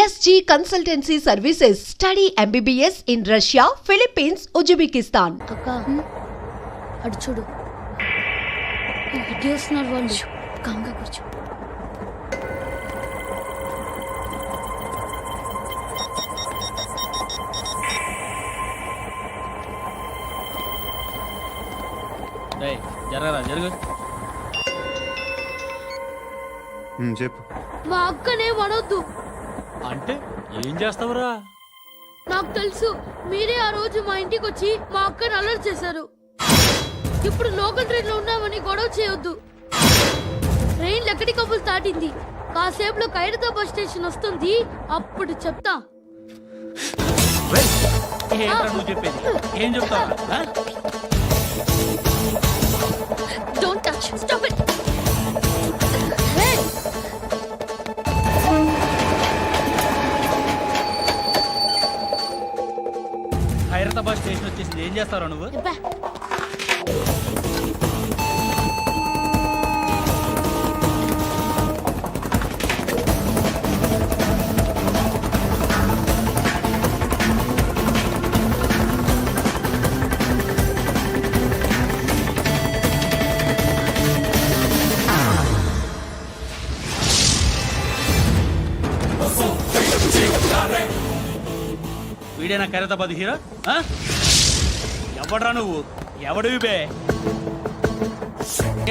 SG Consultancy Services. Study MBBS in Russia, Philippines, Uzbekistan. అక్క అడు చూడు వస్తున్నారు వాళ్ళు. కాంగా కూర్చో. జరగరా జరుగు. చెప్పు. మా అక్కనే వడొద్దు అంటే ఏం చేస్తావురా? నాకు తెలుసు, మీరే ఆ రోజు మా ఇంటికి వచ్చి మా అక్కని అలర్ట్ చేశారు. ఇప్పుడు లోకల్ ట్రైన్ లో ఉన్నామని గొడవ చేయొద్దు. ట్రైన్ లక్కడి కప్పులు దాటింది. కాసేపులో ఖైరతాబాద్ స్టేషన్ వస్తుంది, అప్పుడు చెప్తా. నువ్వు చెప్పేది ఏం చెప్తావు? Don't touch, stop it. Khairatabad station వచ్చేసింది, ఏం చేస్తావు నువ్వు? వీడేనా ఖైరతాబాద్ హీరో? ఎవడ్రా నువ్వు? ఎవడివి బే?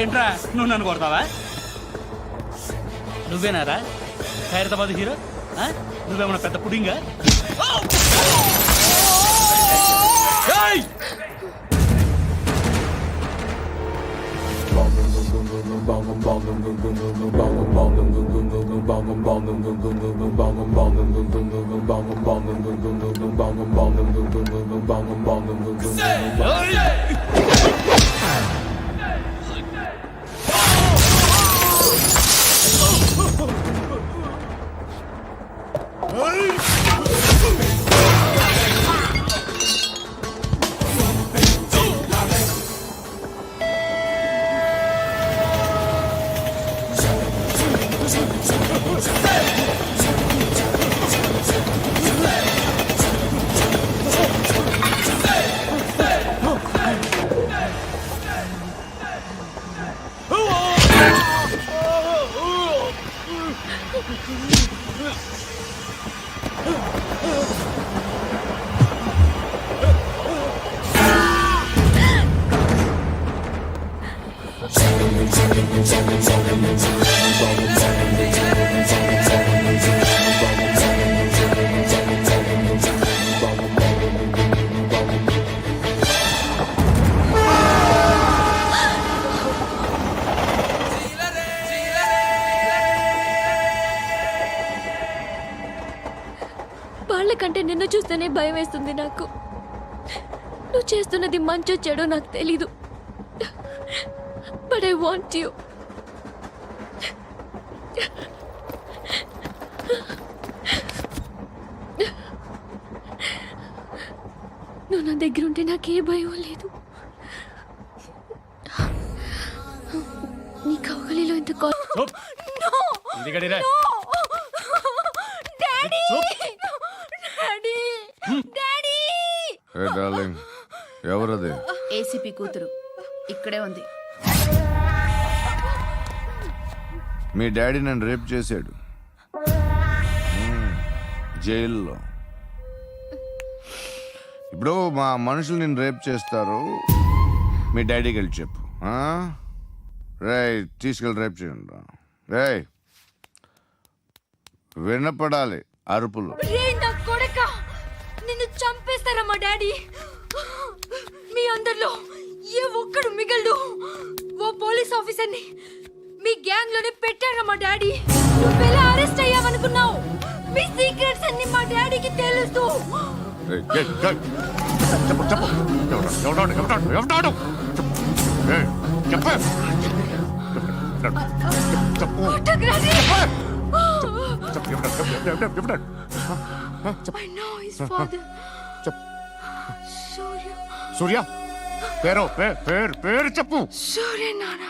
ఏంట్రా నువ్వు నన్ను కొడతావా? నువ్వేనారా ఖైరతాబాద్ హీరో? నువ్వేమన్నా పెద్ద పుడింగా? వాళ్ళకంటే నిన్ను చూస్తేనే భయం వేస్తుంది నాకు. నువ్వు చేస్తున్నది మంచో చెడో నాకు తెలీదు, బట్ ఐ వాంట్ యూ. నువ్వు నా దగ్గర ఉంటే నాకే భయం లేదు. నీ కౌగలిలో ఎంత ఎవరది? ఏసీపీ కూతురు ఇక్కడే ఉంది. మీ డాడీ నన్ను రేప్ చేశాడు జైల్లో. ఇప్పుడు మా మనుషులు నేను రేప్ చేస్తారు, మీ డాడీకి వెళ్ళి చెప్పు. రేయ్ తీసుకెళ్ళి రేప్ చేయండి. రేయ్ వినపడాలి అరుపులు. నిన్ను చంపేస్తారా మా డాడీ? మీ అందరిలో ఏ ఒక్కడు మిగలడు. ఓ పోలీస్ ఆఫీసర్ని మీ గ్యాంగ్ లోనే పెట్టారా మా డాడీ? నువ్వెలా అరెస్ట్ అయ్యావనుకున్నావు? మీ సీక్రెట్స్ అన్ని మా డాడీకి తెలుసు. I know his father. సూర్య పేరు పేరు చెప్పు. సూర్య నాన్న.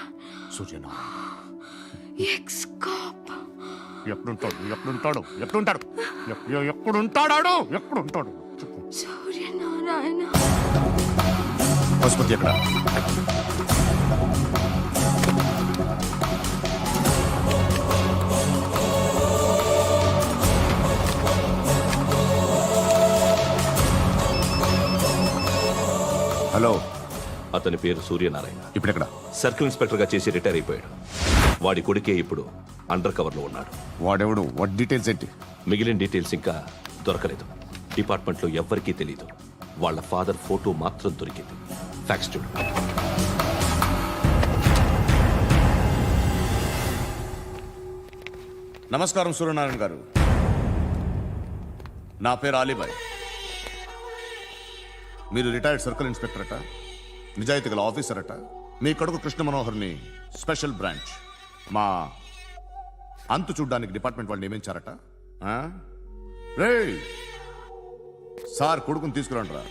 సూర్య నాన్న ఎక్స్ కాప్. ఎక్కడుంటాడు సూర్యనారాయణ పశుపతి ఎక్కడ? హలో, అతని పేరు సూర్యనారాయణ. ఇప్పుడెక్కడ? సర్కిల్ ఇన్స్పెక్టర్ గా చేసి రిటైర్ అయిపోయాడు. వాడి కొడుకే ఇప్పుడు అండర్ కవర్ లో ఉన్నాడు. వాడెవడు? వాట్ డీటెయిల్స్ ఏంటి? మిగిలిన డీటెయిల్స్ ఇంకా దొరకలేదు. డిపార్ట్మెంట్ లో ఎవ్వరికీ తెలియదు. వాళ్ళ ఫాదర్ ఫోటో మాత్రం దొరికింది. ఫ్యాక్స్ చూడు. నమస్కారం సూర్యనారాయణ గారు. నా పేరు అలీబాయ్. మీరు రిటైర్డ్ సర్కిల్ ఇన్స్పెక్టర్ అట, నిజాయితీ గల ఆఫీసర్ అట. మీ కొడుకు కృష్ణ మనోహర్ని స్పెషల్ బ్రాంచ్ మా అంతు చూడ్డానికి డిపార్ట్మెంట్ వాళ్ళు నియమించారట. ఆ? రేయ్, సార్ కొడుకుని తీసుకురండి రా.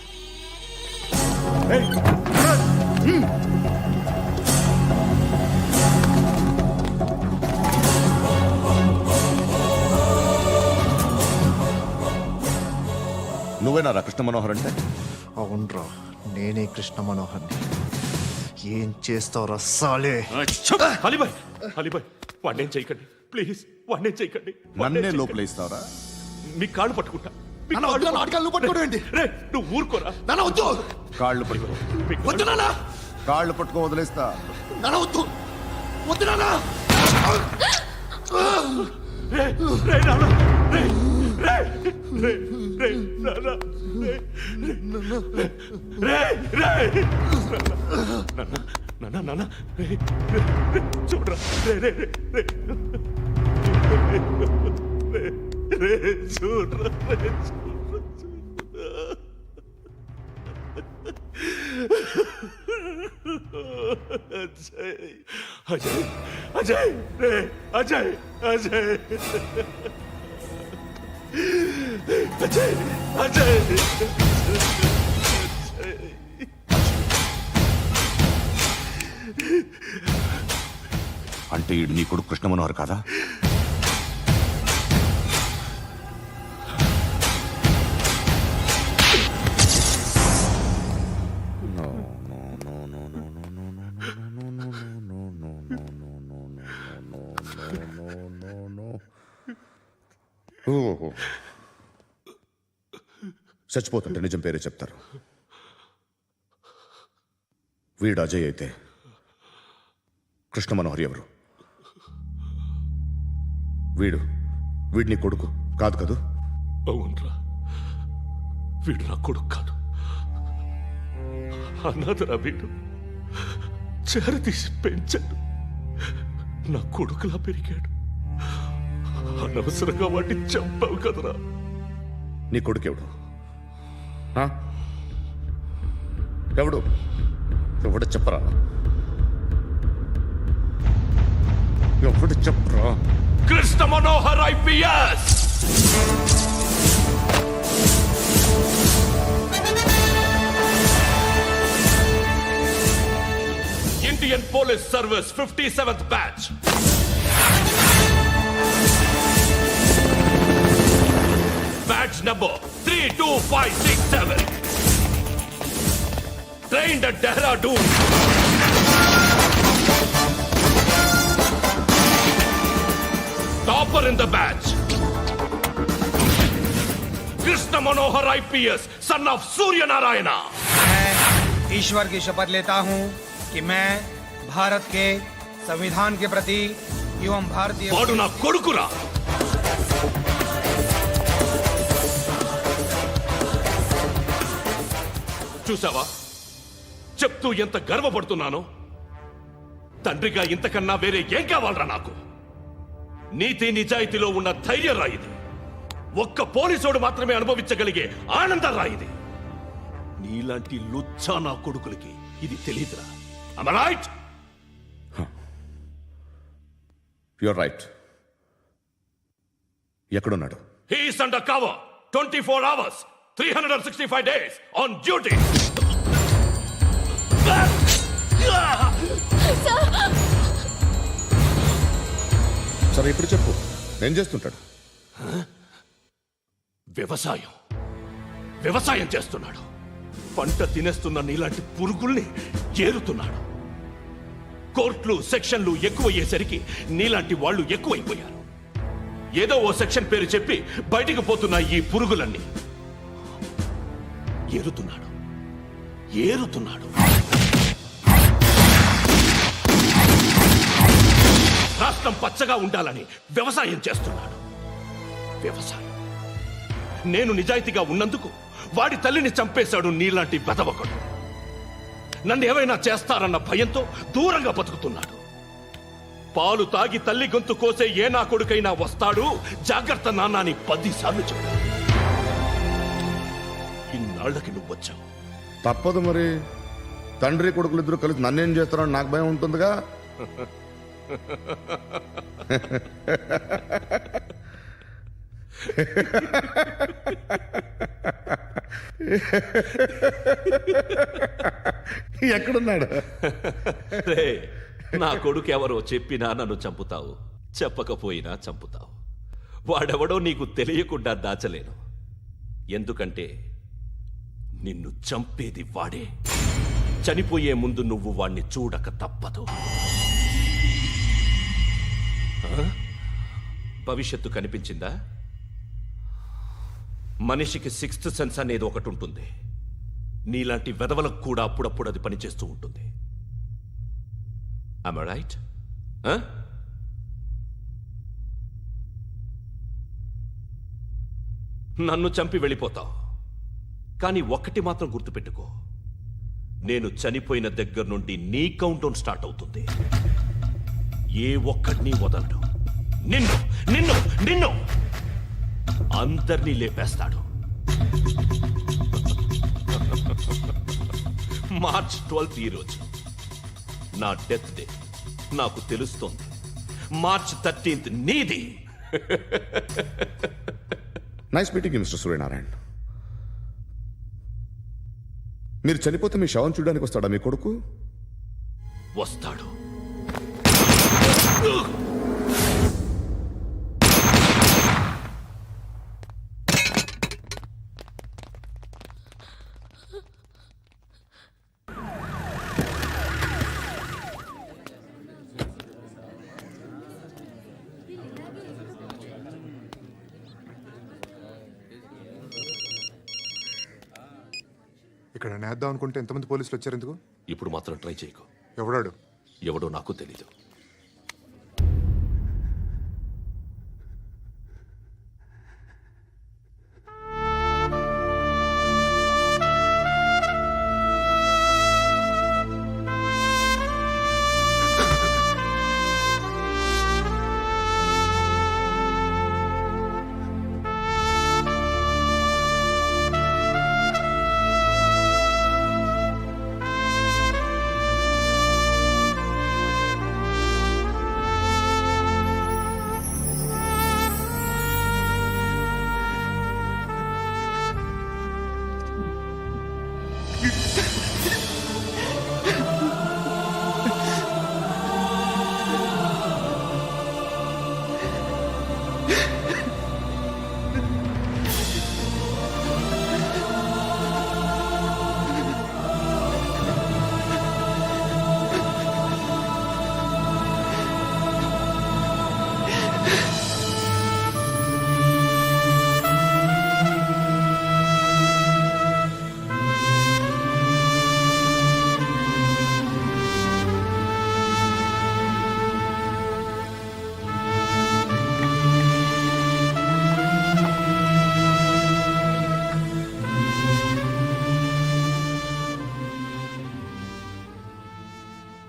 నువ్వేనా కృష్ణ మనోహర్ అంటే? అవునరా, నేనే కృష్ణ మనోహర్ని. ఏం చేస్తావురా సాలే? అలీబాయ్, అలీబాయ్, వాడినేం చేయకండి ప్లీజ్. వాడినేం చేయకండి. నన్నే లోపలేస్తావరా? మీ కాళ్ళు పట్టుకుంటా. మీ నాన్న వద్దు, నాటకాలు నువ్వు పట్టుకోవడం ఏంటి? రే, నువ్వు ఊరుకోరా. నాన్న వద్దు, కాళ్ళు పట్టుకో. మీ వద్దు నాన్న, కాళ్ళు పట్టుకో, వదిలేస్తా. నాన్న వద్దు, వద్దు నాన్న. రే, రే, నాన్న, రే, రే, రే, రే, నాన్న, రే, రే, రే, నాన్న, నాన్న, రే, రే, రే, చూడరా, రే, రే, రే, రే, రే, రే, చూడరా, రే, చూడరా. అజయ్, అజయ్, అజయ్, రే, అజయ్, అజయ్, అజయ్, అజయ్, అంటే ఈడు నీ కొడుకు కృష్ణ మనోహర్ కాదా? చచ్చిపోతుంటే నిజం పేరే చెప్తారు. వీడు అజయ్ అయితే కృష్ణ మనోహర్ ఎవరు? వీడిని కొడుకు కాదు కదూ? అవునరా, వీడు నా కొడుకు కాదు. అన్నదరా వీడు. చేరతీసి పెంచాడు. నా కొడుకులా పెరిగాడు. అనవసరంగా వాడిని చంపావు కదరా. నీ కొడుకు ఎవడు? ఆ? ఎవడు చెప్పరా? ఎవడు చెప్పరా? Krishna Manohar IPS. Indian police service 57th batch. Batch number 32567. Trained at Dehradun. Topper in the batch. Krishna Manohar IPS, son of Surya Narayana. मैं ईश्वर की शपथ लेता हूं कि मैं भारत के संविधान के प्रति एवं भारतीय వాడు నా కొడుకురా. చూసావా, చెప్తూ ఎంత గర్వపడుతున్నానో. తండ్రిగా ఇంతకన్నా వేరే ఏం కావాలరా నాకు? నీతి నిజాయితీలో ఉన్న ధైర్యం రాయిది. ఒక్క పోలీసోడు మాత్రమే అనుభవించగలిగే ఆనందం రాయిది. నీలాంటి లుచ్చా నా కొడుకులకి ఇది తెలియదురా. Am I right? You're right. ఎక్కడున్నాడు? He is under cover 24 hours 365 days on duty. సరే ఇప్పుడు చెప్పు, ఏం చేస్తుంటాడు? వ్యవసాయం చేస్తున్నాడు. పంట తినేస్తున్న నీలాంటి పురుగుల్ని ఏరుతున్నాడు. కోర్టులు సెక్షన్లు ఎక్కువయ్యేసరికి నీలాంటి వాళ్ళు ఎక్కువైపోయారు. ఏదో ఓ సెక్షన్ పేరు చెప్పి బయటికి పోతున్న ఈ పురుగులన్నీ ఏరుతున్నాడు. రాష్ట్రం పచ్చగా ఉండాలని వ్యవసాయం చేస్తున్నాడు. నేను నిజాయితీగా ఉన్నందుకు వాడి తల్లిని చంపేశాడు నీలాంటి బెదవకుడు. నన్ను ఏమైనా చేస్తారన్న భయంతో దూరంగా బతుకుతున్నాడు. పాలు తాగి తల్లి గొంతు కోసే ఏ నా కొడుకైనా వస్తాడు, జాగ్రత్త నాన్నని 10 సార్లు చెప్పాడు. ఇన్నాళ్ళకి నువ్వు వచ్చావు. తప్పదు మరి. తండ్రి కొడుకులు ఇద్దరు కలిసి నన్నేం చేస్తారని నాకు భయం ఉంటుందిగా. ఎక్కడున్నాడు? నా కొడుకు ఎవరో చెప్పినా నన్ను చంపుతావు, చెప్పకపోయినా చంపుతావు. వాడెవడో నీకు తెలియకుండా దాచలేను. ఎందుకంటే నిన్ను చంపేది వాడే. చనిపోయే ముందు నువ్వు వాణ్ణి చూడక తప్పదు. భవిష్యత్తు కనిపించిందా? మనిషికి 6th సెన్స్ అనేది ఒకటి ఉంటుంది. నీలాంటి వెధవలకు కూడా అప్పుడప్పుడు అది పనిచేస్తూ ఉంటుంది. Am I right? నన్ను చంపి వెళ్ళిపోతావు. కానీ ఒక్కటి మాత్రం గుర్తుపెట్టుకో, నేను చనిపోయిన దగ్గర నుండి నీ కౌంటౌన్ స్టార్ట్ అవుతుంది. ఏ ఒక్కడిని వదలడు. నిన్ను నిన్ను నిన్ను అందరినీ లేపేస్తాడు. మార్చ్ 12th ఈ రోజు నా డెత్ డే. నాకు తెలుస్తోంది. మార్చ్ 13th నీది. Nice meeting mister Suryanarayana. మీరు చనిపోతే మీ శవం చూడడానికి వస్తాడా మీ కొడుకు? వస్తాడు. ఇక్కడ నేద్దాం అనుకుంటే ఎంతమంది పోలీసులు వచ్చారు ఎందుకు? ఇప్పుడు మాత్రం ట్రై చేయకు. ఎవడాడు? ఎవడో నాకు తెలీదు.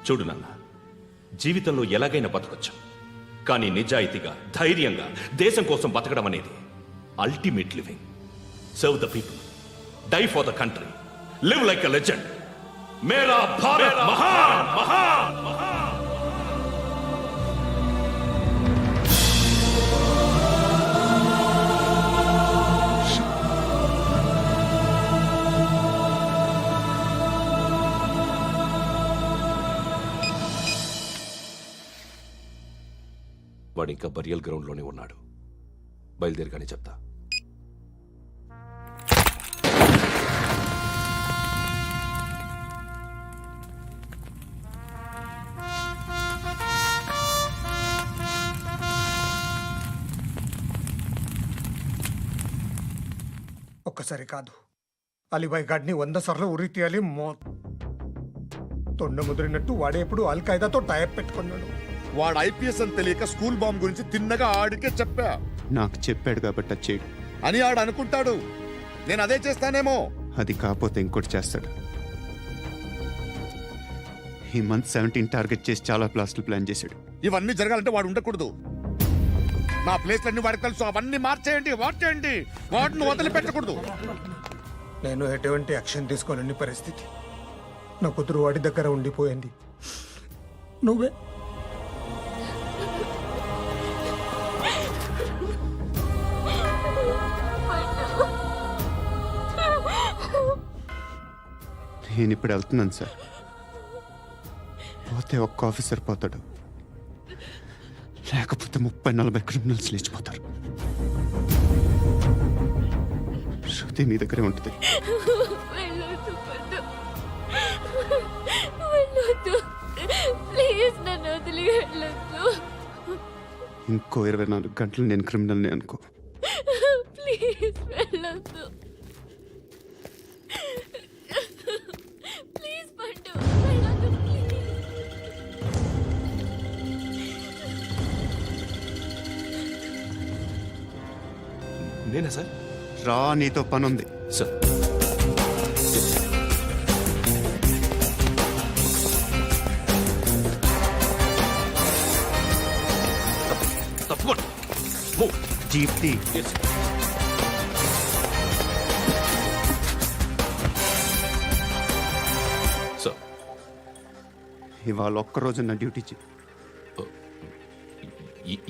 చూడు నాన్న, జీవితంలో ఎలాగైనా బతకొచ్చు. కానీ నిజాయితీగా, ధైర్యంగా దేశం కోసం బతకడం అనేది ultimate living. Serve the people, die for the country, live like a legend. మేరా భారత్ మహాన్ మహాన్ మహాన్. వాడు ఇంకా బరియల్ గ్రౌండ్లోనే ఉన్నాడు. బయలుదేరగానే చెప్తా. ఒక్కసారి కాదు, అలీబాయ్ గాడిని 100 సార్లు ఉరి తీయాలి. తొండ ముదిరినట్టు వాడేప్పుడు అల్ ఖైదాతో టైప్ పెట్టుకున్నాడు. వాడు ఐపీఎస్ అని తెలియక స్కూల్ బాంబ్ గురించి తిన్నగా ఆడికే చెప్పా నాకు చెప్పాడు కాబట్టి అది చేయడు. అని ఆడు అనుకుంటాడు. నేను అదే చేస్తానేమో. అది కాకపోతే ఇంకోటి చేస్తాడు. ఈ మంత్ 17 టార్గెట్ చేసి చాలా ప్లాస్టులు ప్లాన్ చేశాడు. ఇవన్నీ జరగాలంటే వాడు ఉండకూడదు. నా ప్లేస్లన్నీ వాడికి తెలుసు. అవన్నీ మార్చేయండి, వాటేయండి. వాటిని వదిలిపెట్టకూడదు. నేను ఎటువంటి యాక్షన్ తీసుకోలేని పరిస్థితి. నా కూతురు వాడి దగ్గర ఉండిపోయింది. నువ్వే నేను ఇప్పుడు వెళ్తున్నాను సార్. పోతే ఒక్క ఆఫీసర్ పోతాడు, లేకపోతే 30-40 క్రిమినల్స్ లేచిపోతారు. శృతి నీ దగ్గరే ఉంటుంది. వెళ్ళొద్దు పద్దు. వెళ్ళొద్దు. ప్లీజ్ నన్ను వదిలి వెళ్ళొద్దు. ఇంకో 24 గంటలు నేను క్రిమినల్ని అనుకో. ప్లీజ్ వెళ్ళొద్దు. ప్లీజ్ పద్దు. వెళ్ళొద్దు ప్లీజ్. నేనా సార్? రా, నీతో పని ఉంది. సార్ తప్పకుండా. Move. జీప్తి Yes, sir. సార్ ఇవాళ ఒక్కరోజు నా డ్యూటీ చేయి.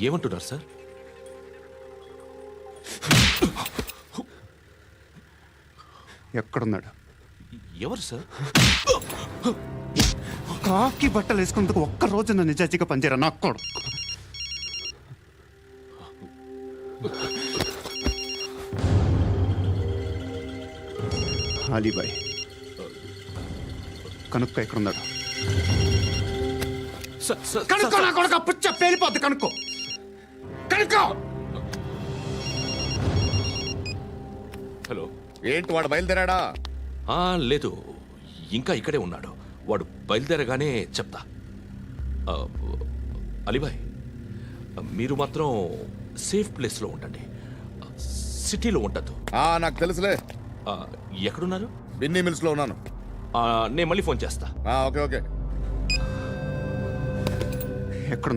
ఏమంటున్నారు సార్? ఎక్కడున్నాడు? ఎవరు సార్? కాకి బట్టలు వేసుకున్నందుకు ఒక్కరోజు నా నిజాయితీగా పనిచేయరా నాకు కూడా. అలీబాయ్ కనుక్కో ఎక్కడున్నాడు. కనుక్కో నా కొడుకు. పుచ్చ పేలిపోద్ది. కనుక్కో. హలో. ఏంటి వాడు బయలుదేరాడా? లేదు, ఇంకా ఇక్కడే ఉన్నాడు. వాడు బయలుదేరగానే చెప్తా. అలీబాయ్, మీరు మాత్రం సేఫ్ ప్లేస్లో ఉండండి. సిటీలో ఉండద్దు. నాకు తెలుసులే. ఎక్కడున్నారు? బిన్నీ మిల్స్ లో ఉన్నాను. నేను మళ్ళీ ఫోన్ చేస్తా. Okay okay. ఎక్కడ